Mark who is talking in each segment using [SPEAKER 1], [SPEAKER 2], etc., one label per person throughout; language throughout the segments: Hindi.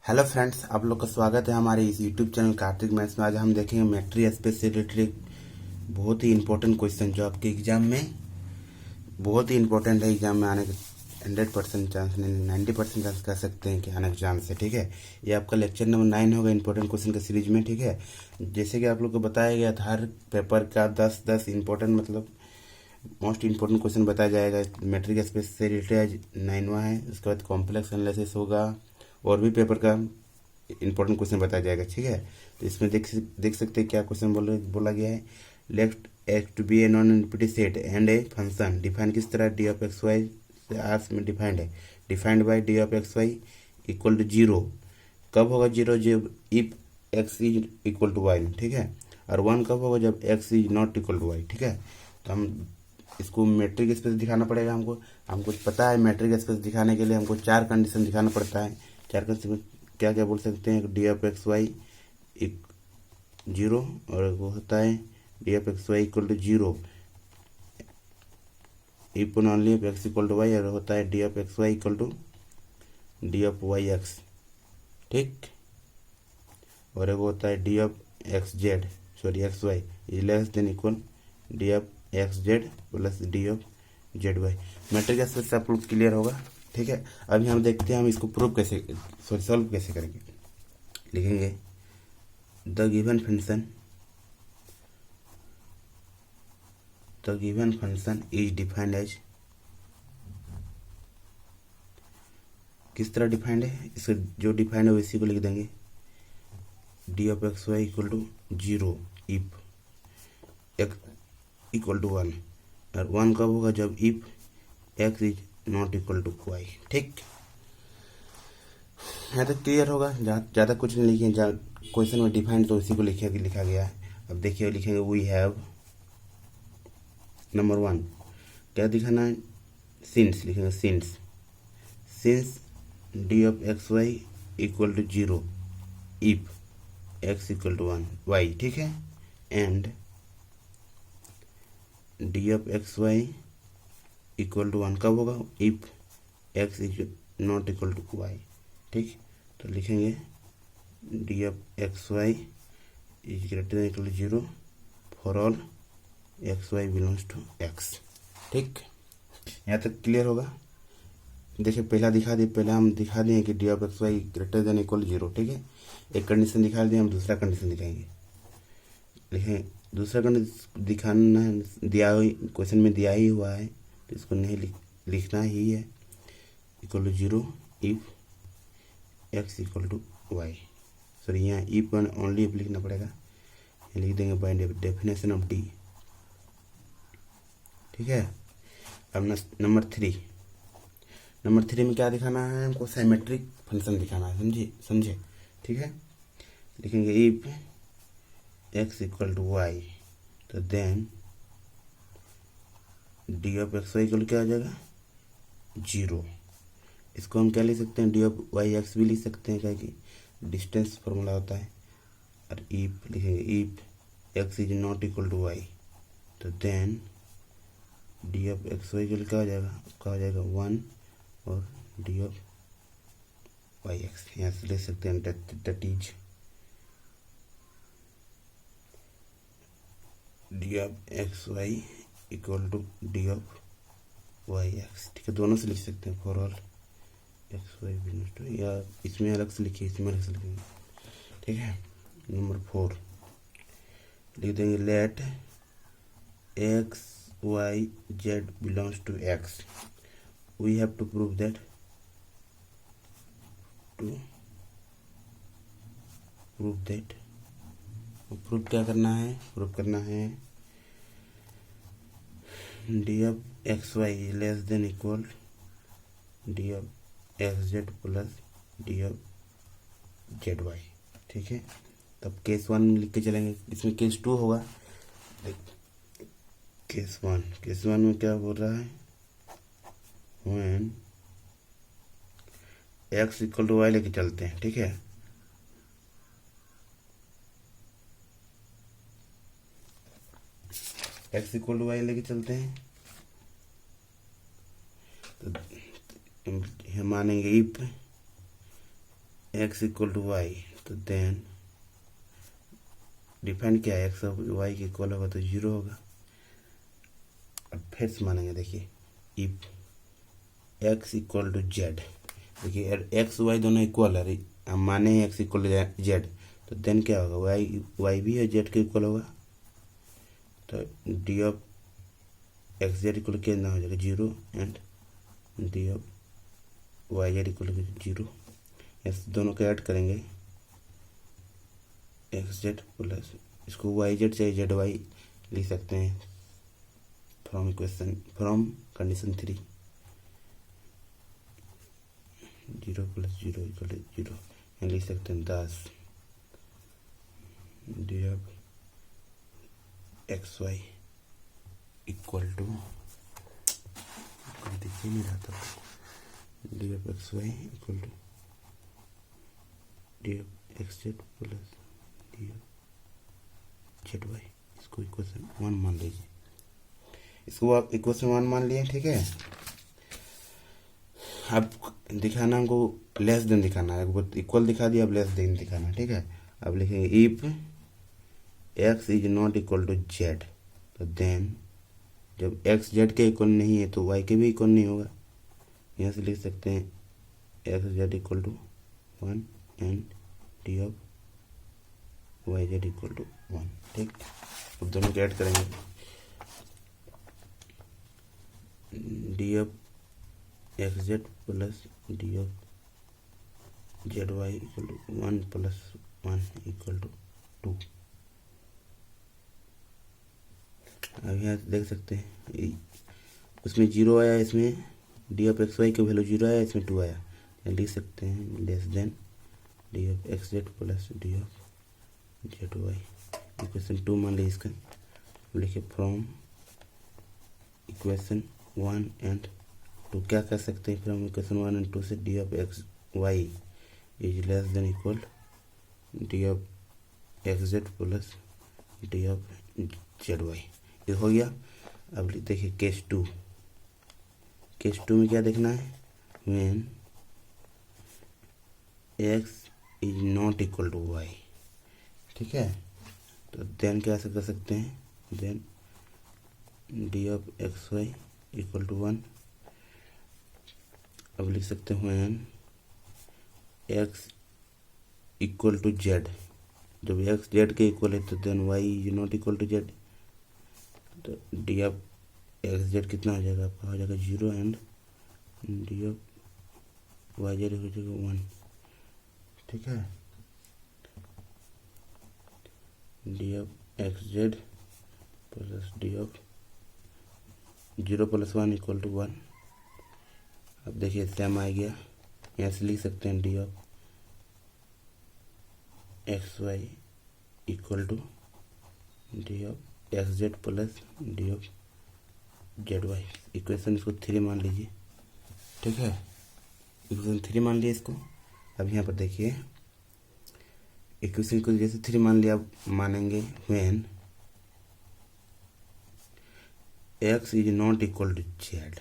[SPEAKER 1] हेलो फ्रेंड्स, आप लोग का स्वागत है हमारे इस यूट्यूब चैनल कार्तिक मैथ्स में। आज हम देखेंगे मैट्रिक स्पेस से रिलेटेड बहुत ही इंपॉर्टेंट क्वेश्चन जो आपके एग्जाम में बहुत ही इंपॉर्टेंट है। एग्जाम में आने के 100% चांस नहीं, 90% चांस कह सकते हैं कि आने के चांस है। ठीक है, ये आपका लेक्चर नंबर 9 होगा इंपॉर्टेंट क्वेश्चन का सीरीज में। ठीक है, जैसे कि आप लोग को बताया गया था हर पेपर का 10 इंपॉर्टेंट मतलब मोस्ट इंपॉर्टेंट क्वेश्चन बताया जाएगा। मैट्रिक स्पेस से रिलेटेड 9वां है, उसके बाद कॉम्प्लेक्स एनालिसिस होगा और भी पेपर का इंपॉर्टेंट क्वेश्चन बताया जाएगा। ठीक है, तो इसमें देख सकते हैं क्या क्वेश्चन बोला गया है। Let x to be a non infinity set and a function define किस तरह डी ऑफ एक्स वाई से आर्स में डिफाइंड है। Defined by d of x Y equal to zero. कब होगा जीरो? जब if x is equal to y. ठीक है, और 1 कब होगा? जब x is not equal to y. ठीक है, तो हम इसको मैट्रिक स्पेस दिखाना पड़ेगा। हमको पता है मैट्रिक स्पेस दिखाने के लिए हमको 4 कंडीशन दिखाना पड़ता है। 4 कंडीशन क्या क्या बोल सकते हैं? डी ऑफ एक्स वाई एक जीरो, और वो होता है d of x Y equal to zero if only if x equal to y, और होता है d of x Y equal to d of y x. ठीक, और एक होता है d of x z sorry x y is less than equal d of x z plus d of z y. Metric space से आप लोग क्लियर होगा। ठीक है, अभी हम देखते हैं हम इसको प्रूव कैसे सॉल्व कैसे करेंगे। लिखेंगे the given function is defined as, किस तरह डिफाइंड है? इसका जो डिफाइंड है इसी को लिख देंगे d of x Y equal to zero if x equal to 1, और 1 कब होगा? जब if x is not equal to y. ठीक, यहाँ तक क्लियर होगा। ज़्यादा कुछ नहीं लिखे, क्वेश्चन में डिफाइंड तो इसी को लिखा गया है। अब देखिए लिखेंगे वी हैव नंबर 1 क्या दिखाना है? सिंस लिखेंगे since d of x Y equal to zero if x equal to 1 y. ठीक है, and D of x Y equal to 1 कब होगा? If x is not equal to y. ठीक, तो लिखेंगे d of x y is greater than equal to zero for all x y belongs to x. ठीक, यहाँ तक क्लियर होगा। देखिए पहले हम दिखा दिए कि d of x y greater than equal zero. ठीक है, एक कंडीशन दिखा दिए, हम दूसरा कंडीशन दिखाएंगे। लिखें दूसरा कंडीशन दिखाना दिया क्वेश्चन में दिया ही हुआ है, तो इसको नहीं लिखना ही है। Equal to zero if x equal to y, sorry यहाँ इफ ओनली इफ लिखना पड़ेगा, लिख देंगे बाय डेफिनेशन ऑफ डी। ठीक है, अब नंबर 3 में क्या दिखाना है? हमको साइमेट्रिक फंक्शन दिखाना है। समझे? ठीक है, लिखेंगे if x equal to Y, तो then D of x Y equal क्या आ जाएगा? जीरो। इसको हम क्या लिख सकते हैं? डी ऑफ वाई एक्स भी लिख सकते हैं, क्या कि डिस्टेंस फॉर्मूला होता है। और इफ लिखेंगे if x is not equal to Y, तो then D of x Y equal क्या हो जाएगा 1, और डी ऑफ वाई एक्स यहाँ से ले सकते हैं that is d of x Y equal to d of y x. ठीक है, दोनों से लिख सकते हैं for all x y belongs to, या इसमें अलग से लिखिए, इसमें अलग से लिखेंगे। ठीक है, नंबर 4 लिख देंगे let x y z belongs to x. We have to prove that prove क्या करना है? प्रूव करना है d of x y less than equal d of x z plus d of z y. ठीक है, तब केस 1 लिख के चलेंगे। इसमें केस 2 होगा। केस 1 में क्या बोल रहा है? When x equal to y लेके चलते हैं। ठीक है, एक्स इक्वल टू वाई लेके चलते हैं, तो हम मानेंगे if x equal to Y, तो देन डिफाइन क्या है, एक्स और वाई के इक्वल होगा तो 0 होगा। अब फिर से मानेंगे, देखिए if x equal to z, देखिए एक्स वाई दोनों इक्वल है, हम माने एक्स इक्वल टू जेड, तो देन क्या होगा, वाई भी है जेड के इक्वल होगा, तो D of x z equal कितना हो जाएगा 0 and D of Y z equal 0। इस दोनों को ऐड करेंगे, एक्स जेड प्लस, इसको वाई जेड चाहे जेड वाई लिख सकते हैं फ्रॉम कंडीशन 3, 0 + 0 = 0, यहाँ लिख सकते हैं 10 d of x Y equal to, देखिए नहीं रहा था, d of x Y equal to d of x z plus d of z y. इसको इक्वेशन 1 मान लीजिए, इसको आप इक्वेशन 1 मान लिए, ठीक है। अब दिखाना हमको लेस देन दिखाना है, इक्वल दिखा दिया, अब लेस देन दिखाना, ठीक है। अब लिखेंगे if x is not equal to Z, तो देन जब एक्स जेड के इक्वल नहीं है तो वाई के भी इक्वल नहीं होगा, यहाँ से लिख सकते हैं x z equal to 1 and D of Y z equal to 1, ठीक। अब दोनों को ऐड करेंगे, d of x z plus d of z y equal to 1 + 1 equal to 2। अब यहाँ देख सकते हैं उसमें 0 आया, इसमें डी ऑफ एक्स वाई का वैल्यू 0 आया, इसमें 2 आया, लिख सकते हैं less than D of x z plus d of z y, equation 2 मान लीजिए इसका, लिखिए फ्रॉम इक्वेशन 1 एंड 2, क्या कर सकते हैं फ्रॉम इक्वेशन 1 एंड 2 से, d of x y is less than equal d of x z plus d of z y, ये हो गया। अब देखिए केस 2, केस 2 में क्या देखना है, when x is not equal to y, ठीक है। तो देन क्या कर सकते हैं, then D of x Y equal to 1, अब लिख सकते हैं when x equal to z, जब एक्स जेड के इक्वल है तो then y is not equal to Z, तो डी ऑफ एक्स जेड कितना हो जाएगा आपका, हो जाएगा 0 and D of Y z हो जाएगा 1, ठीक है। D of x z plus d of 0 + 1 equal to 1। अब देखिए सेम आ गया, यहाँ से लिख सकते हैं d of x Y equal to d of x z plus d of z y, equation इसको 3 मान लीजिए, ठीक है। इक्वेशन 3 मान लिया इसको। अब यहाँ पर देखिए इक्वेशन को जैसे 3 मान लिया, अब मानेंगे when x is not equal to z,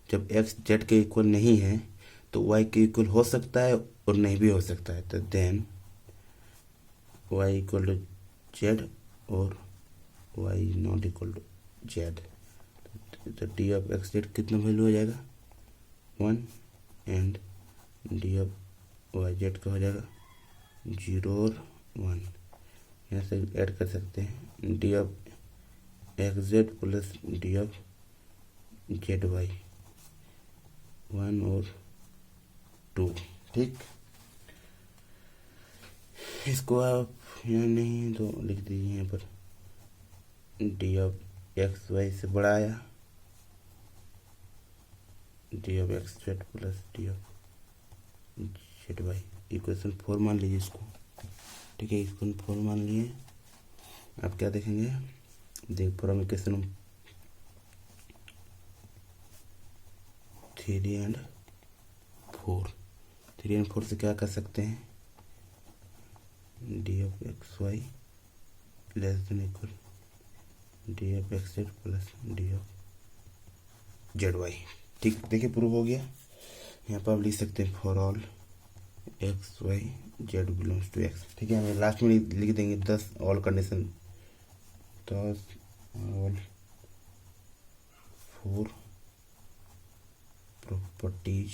[SPEAKER 1] जब एक्स जेड के इक्वल नहीं है तो वाई के इक्वल हो सकता है और नहीं भी हो सकता है, तो then Y equal to Z और Y not equal to Z, तो डी ऑफ एक्स जेड कितना वैल्यू हो जाएगा 1 and D of Y Z का हो जाएगा 0 और 1, यहाँ से ऐड कर सकते हैं d of x z plus d of z y 1 और 2, ठीक। इसको आप यहाँ नहीं तो लिख दीजिए, यहाँ पर डी ऑफ एक्स वाई से बड़ा आया, d of x z plus d of z y, equation 4 मान लीजिए इसको, ठीक है। इक्वेशन 4 मान लिए, आप क्या देखेंगे, देख फ्रॉम इक्वेशन 3 एंड 4 से क्या कर सकते हैं, d of x y less than equal d of x z plus d of z y, ठीक। देखिए प्रूव हो गया। यहाँ पर आप लिख सकते हैं for all x y z belongs to x. ठीक है, हमें लास्ट में लिख देंगे 10 all condition, 10 all 4 properties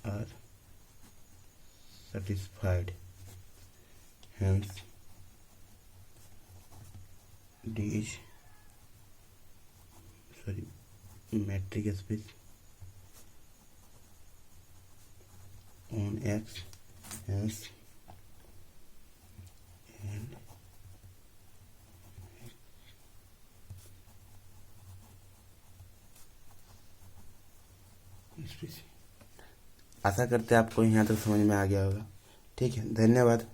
[SPEAKER 1] are satisfied, hence D is metric space on X, hence and space। आशा करते हैं आपको यहाँ तक समझ में आ गया होगा। ठीक है, धन्यवाद।